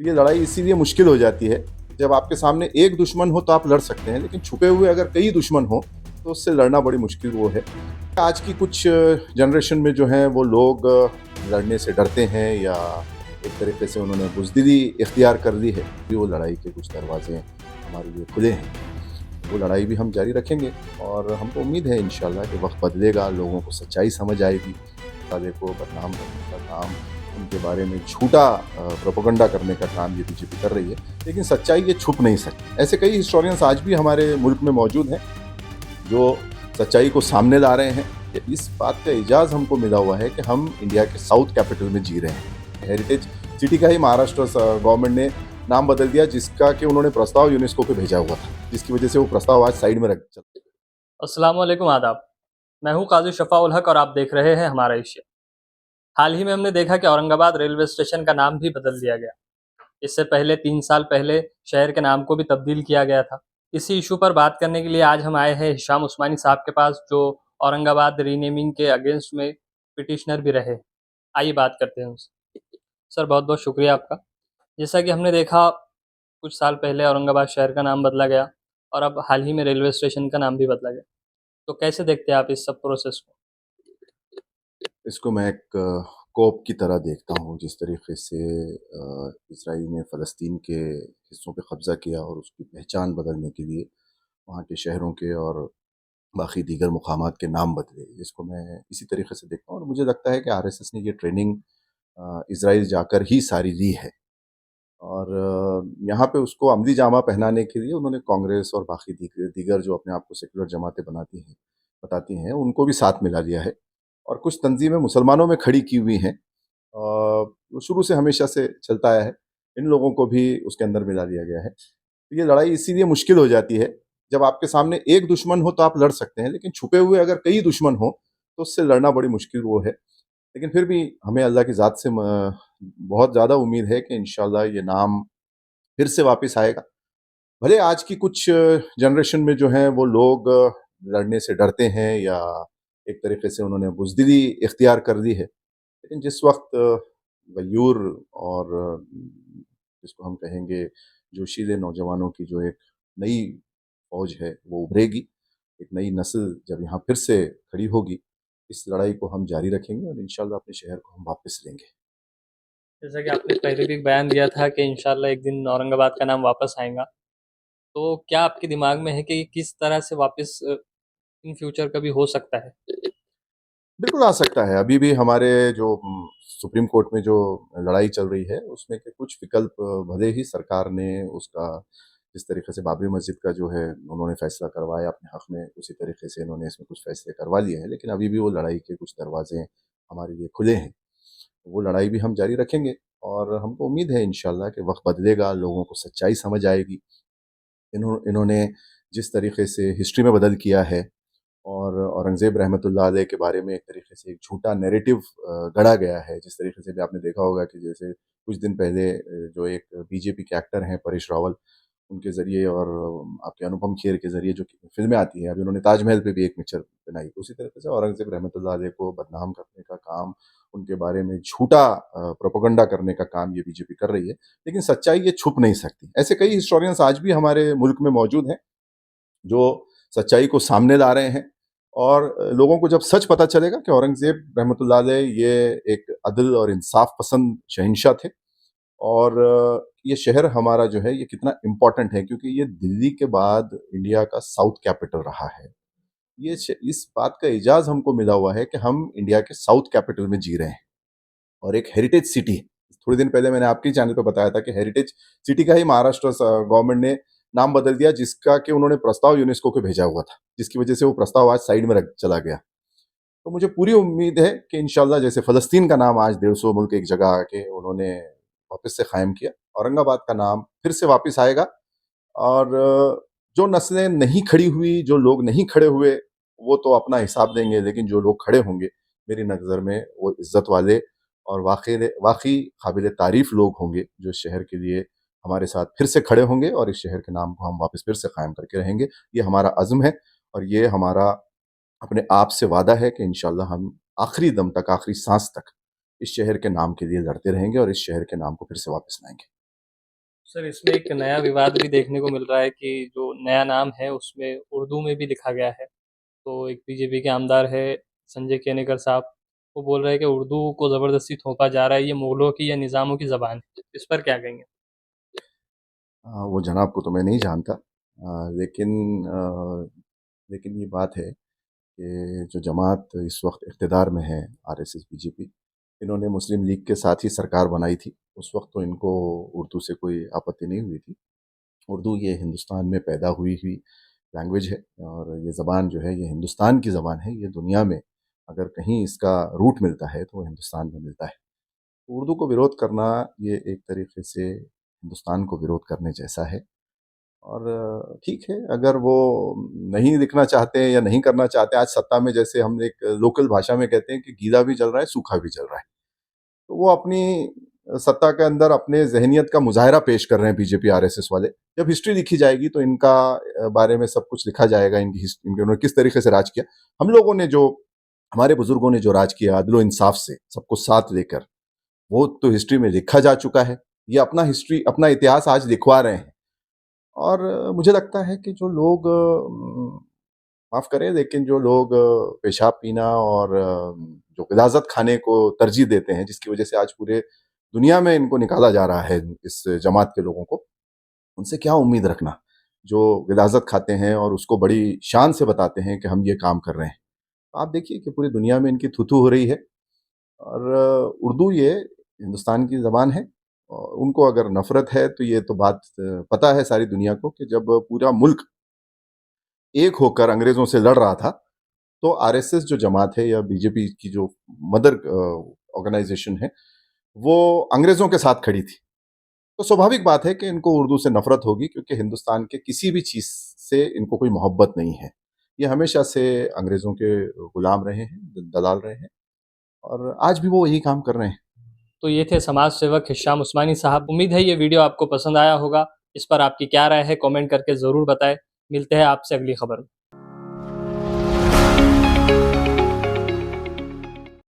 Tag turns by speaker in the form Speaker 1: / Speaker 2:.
Speaker 1: ये लड़ाई इसीलिए मुश्किल हो जाती है, जब आपके सामने एक दुश्मन हो तो आप लड़ सकते हैं, लेकिन छुपे हुए अगर कई दुश्मन हो तो उससे लड़ना बड़ी मुश्किल वो है। आज की कुछ जनरेशन में जो है वो लोग लड़ने से डरते हैं, या एक तरीके से उन्होंने बुज़दिली इख्तियार कर ली है कि वो लड़ाई के कुछ दरवाजे हमारे लिए खुले हैं। वो लड़ाई भी हम जारी रखेंगे, और हमको उम्मीद है इंशाल्लाह कि वक्त बदलेगा, लोगों को सच्चाई समझ आएगी। साले को बदनाम करने का काम, उनके बारे में झूठा प्रोपेगेंडा करने का काम ये बीजेपी कर रही है, लेकिन सच्चाई ये छुप नहीं सकती। ऐसे कई हिस्टोरियंस आज भी हमारे मुल्क में मौजूद हैं जो सच्चाई को सामने ला रहे हैं। इस बात का इजाज़ हमको मिला हुआ है कि हम इंडिया के साउथ कैपिटल में जी रहे हैं। हेरिटेज सिटी का ही महाराष्ट्र गवर्नमेंट ने नाम बदल दिया, जिसका कि उन्होंने प्रस्ताव यूनेस्को को भेजा हुआ था, जिसकी वजह से वो प्रस्ताव आज साइड में रख चल।
Speaker 2: अस्सलाम वालेकुम आदाब। मैं हूं काजी शफाउल हक और आप देख रहे हैं हमारा एशिया। हाल ही में हमने देखा कि औरंगाबाद रेलवे स्टेशन का नाम भी बदल दिया गया। इससे पहले 3 साल पहले शहर के नाम को भी तब्दील किया गया था। इसी इशू पर बात करने के लिए आज हम आए हैं हिशाम उस्मानी साहब के पास, जो औरंगाबाद रीनेमिंग के अगेंस्ट में पिटिशनर भी रहे। आइए बात करते हैं उनसे। सर, बहुत बहुत शुक्रिया आपका। जैसा कि हमने देखा, कुछ साल पहले औरंगाबाद शहर का नाम बदला गया और अब हाल ही में रेलवे स्टेशन का नाम भी बदला गया। तो कैसे देखते हैं आप इस सब प्रोसेस को?
Speaker 1: इसको मैं एक कोप की तरह देखता हूँ। जिस तरीके से इसराइल ने फ़लस्तीन के हिस्सों पे कब्ज़ा किया और उसकी पहचान बदलने के लिए वहाँ के शहरों के और बाकी दीगर मुकामात के नाम बदले, इसको मैं इसी तरीके से देखता हूँ, और मुझे लगता है कि आरएसएस ने ये ट्रेनिंग इसराइल जाकर ही सारी ली है। और यहाँ पे उसको अमली जामा पहनाने के लिए उन्होंने कांग्रेस और बाकी दीगर दीगर जो अपने आप को सेक्युलर जमातें बताती हैं, उनको भी साथ मिला लिया है। और कुछ तंजीमें मुसलमानों में खड़ी की हुई हैं, वो शुरू से हमेशा से चलता आया है, इन लोगों को भी उसके अंदर मिला लिया गया है। तो ये लड़ाई इसीलिए मुश्किल हो जाती है, जब आपके सामने एक दुश्मन हो तो आप लड़ सकते हैं, लेकिन छुपे हुए अगर कई दुश्मन हो तो उससे लड़ना बड़ी मुश्किल वो है। लेकिन फिर भी हमें अल्लाह की ज़ात से बहुत ज़्यादा उम्मीद है कि इंशाल्लाह ये नाम फिर से वापस आएगा। भले आज की कुछ जनरेशन में जो है वो लोग लड़ने से डरते हैं, या एक तरीके से उन्होंने बुज़दिली इख्तियार कर ली है, लेकिन जिस वक़्त गयूर और जिसको हम कहेंगे जोशीले नौजवानों की जो एक नई फ़ौज है वो उभरेगी, एक नई नस्ल जब यहाँ फिर से खड़ी होगी, इस लड़ाई को हम जारी रखेंगे और इंशाल्लाह अपने शहर को हम वापस लेंगे।
Speaker 2: जैसा कि आपने पहले भी एक बयान दिया था कि इंशाल्लाह एक दिन औरंगाबाद का नाम वापस आएगा। तो क्या आपके दिमाग में है कि किस तरह से वापस इन फ्यूचर कभी हो सकता है?
Speaker 1: बिल्कुल आ सकता है। अभी भी हमारे जो सुप्रीम कोर्ट में जो लड़ाई चल रही है, उसमें के कुछ विकल्प भले ही सरकार ने उसका जिस तरीके से बाबरी मस्जिद का जो है उन्होंने फैसला करवाया अपने हक़ में, उसी तरीके से इन्होंने इसमें कुछ फैसले करवा लिए हैं, लेकिन अभी भी वो लड़ाई के कुछ दरवाज़े हमारे लिए खुले हैं। वो लड़ाई भी हम जारी रखेंगे, और हमको उम्मीद है इंशाल्लाह कि वक़्त बदलेगा, लोगों को सच्चाई समझ आएगी। इन्होंने जिस तरीके से हिस्ट्री में बदल किया है, और औरंगज़ेब रहमतुल्लाह अलैह के बारे में एक तरीके से एक झूठा नैरेटिव गढ़ा गया है। जिस तरीके से भी आपने देखा होगा कि जैसे कुछ दिन पहले जो एक बीजेपी के एक्टर हैं परेश रावल, उनके ज़रिए और आपके अनुपम खेर के ज़रिए जो फ़िल्में आती हैं, अभी उन्होंने ताजमहल पे भी एक पिक्चर बनाई। उसी तरीके से औरंगज़ेब रहमतुल्लाह अलैह को बदनाम करने का काम, उनके बारे में झूठा प्रोपेगेंडा करने का काम ये बीजेपी कर रही है, लेकिन सच्चाई ये छुप नहीं सकती। ऐसे कई हिस्टोरियंस आज भी हमारे मुल्क में मौजूद हैं, जो सच्चाई को सामने ला रहे हैं। और लोगों को जब सच पता चलेगा कि औरंगज़ेब रहमतुल्लाह अलैह ये एक अदल और इंसाफ पसंद शहंशाह थे, और ये शहर हमारा जो है ये कितना इम्पोर्टेंट है, क्योंकि ये दिल्ली के बाद इंडिया का साउथ कैपिटल रहा है। इस बात का इजाज़ हमको मिला हुआ है कि हम इंडिया के साउथ कैपिटल में जी रहे हैं, और एक हेरिटेज सिटी है। थोड़े दिन पहले मैंने आपके चैनल पे बताया था कि हेरिटेज सिटी का ही महाराष्ट्र गवर्नमेंट ने नाम बदल दिया, जिसका कि उन्होंने प्रस्ताव यूनेस्को को भेजा हुआ था, जिसकी वजह से वो प्रस्ताव आज साइड में रख चला गया। तो मुझे पूरी उम्मीद है कि इंशाल्लाह जैसे फ़लस्तीन का नाम आज 150 मुल्क एक जगह आके उन्होंने वापस से कायम किया, औरंगाबाद का नाम फिर से वापस आएगा। और जो नस्लें नहीं खड़ी हुई, जो लोग नहीं खड़े हुए, वो तो अपना हिसाब देंगे, लेकिन जो लोग खड़े होंगे, मेरी नज़र में वो इज़्ज़त वाले और वाक़ई काबिल तारीफ़ लोग होंगे, जो इस शहर के लिए हमारे साथ फिर से खड़े होंगे, और इस शहर के नाम को हम वापस फिर से कायम करके रहेंगे। ये हमारा अज़्म है, और ये हमारा अपने आप से वादा है कि इंशाल्लाह हम आखिरी दम तक, आखिरी साँस तक इस शहर के नाम के लिए लड़ते रहेंगे, और इस शहर के नाम को फिर से वापस लाएँगे।
Speaker 2: सर, इसमें एक नया विवाद भी देखने को मिल रहा है कि जो नया नाम है उसमें उर्दू में भी लिखा गया है। तो एक बीजेपी के आमदार है संजय केनेकर साहब, वो बोल रहे हैं कि उर्दू को ज़बरदस्ती थोपा जा रहा है, ये मुगलों की या निज़ामों की ज़बान है। इस पर क्या कहेंगे?
Speaker 1: वो जनाब को तो मैं नहीं जानता, लेकिन लेकिन ये बात है कि जो जमात इस वक्त इक़्तिदार में है, आरएसएस बीजेपी, इन्होंने मुस्लिम लीग के साथ ही सरकार बनाई थी। उस वक्त तो इनको उर्दू से कोई आपत्ति नहीं हुई थी। उर्दू ये हिंदुस्तान में पैदा हुई हुई लैंग्वेज है, और ये ज़बान जो है ये हिंदुस्तान की ज़बान है। ये दुनिया में अगर कहीं इसका रूट मिलता है तो वो हिंदुस्तान में मिलता है। उर्दू को विरोध करना ये एक तरीके से हिंदुस्तान को विरोध करने जैसा है। और ठीक है, अगर वो नहीं लिखना चाहते हैं या नहीं करना चाहते, आज सत्ता में जैसे हम एक लोकल भाषा में कहते हैं कि गीला भी जल रहा है, सूखा भी जल रहा है। तो वो अपनी सत्ता के अंदर अपने ज़हनियत का मुज़ाहिरा पेश कर रहे हैं बीजेपी आरएसएस वाले। जब हिस्ट्री लिखी जाएगी तो इनका बारे में सब कुछ लिखा जाएगा, इन्होंने किस तरीके से राज किया। हम लोगों ने जो हमारे बुजुर्गों ने जो राज किया अदलो इंसाफ से, सबको साथ लेकर, वो तो हिस्ट्री में लिखा जा चुका है। ये अपना हिस्ट्री, अपना इतिहास आज लिखवा रहे हैं। और मुझे लगता है कि जो लोग माफ़ करें, लेकिन जो लोग पेशाब पीना और जो ग़िलाज़त खाने को तरजीह देते हैं, जिसकी वजह से आज पूरे दुनिया में इनको निकाला जा रहा है, इस जमात के लोगों को, उनसे क्या उम्मीद रखना? जो ग़िलाज़त खाते हैं और उसको बड़ी शान से बताते हैं कि हम ये काम कर रहे हैं। तो आप देखिए कि पूरी दुनिया में इनकी थू-थू हो रही है। और उर्दू ये हिंदुस्तान की ज़बान है। और उनको अगर नफ़रत है तो ये तो बात पता है सारी दुनिया को कि जब पूरा मुल्क एक होकर अंग्रेज़ों से लड़ रहा था, तो आरएसएस जो जमात है या बीजेपी की जो मदर ऑर्गेनाइज़ेशन है, वो अंग्रेज़ों के साथ खड़ी थी। तो स्वाभाविक बात है कि इनको उर्दू से नफ़रत होगी, क्योंकि हिंदुस्तान के किसी भी चीज़ से इनको कोई मोहब्बत नहीं है। ये हमेशा से अंग्रेज़ों के गुलाम रहे हैं, दलाल रहे हैं, और आज भी वो यही काम कर रहे हैं।
Speaker 2: तो ये थे समाज सेवक हिशाम उस्मानी साहब। उम्मीद है ये वीडियो आपको पसंद आया होगा। इस पर आपकी क्या राय है कमेंट करके ज़रूर बताएं। मिलते हैं आपसे अगली खबर में।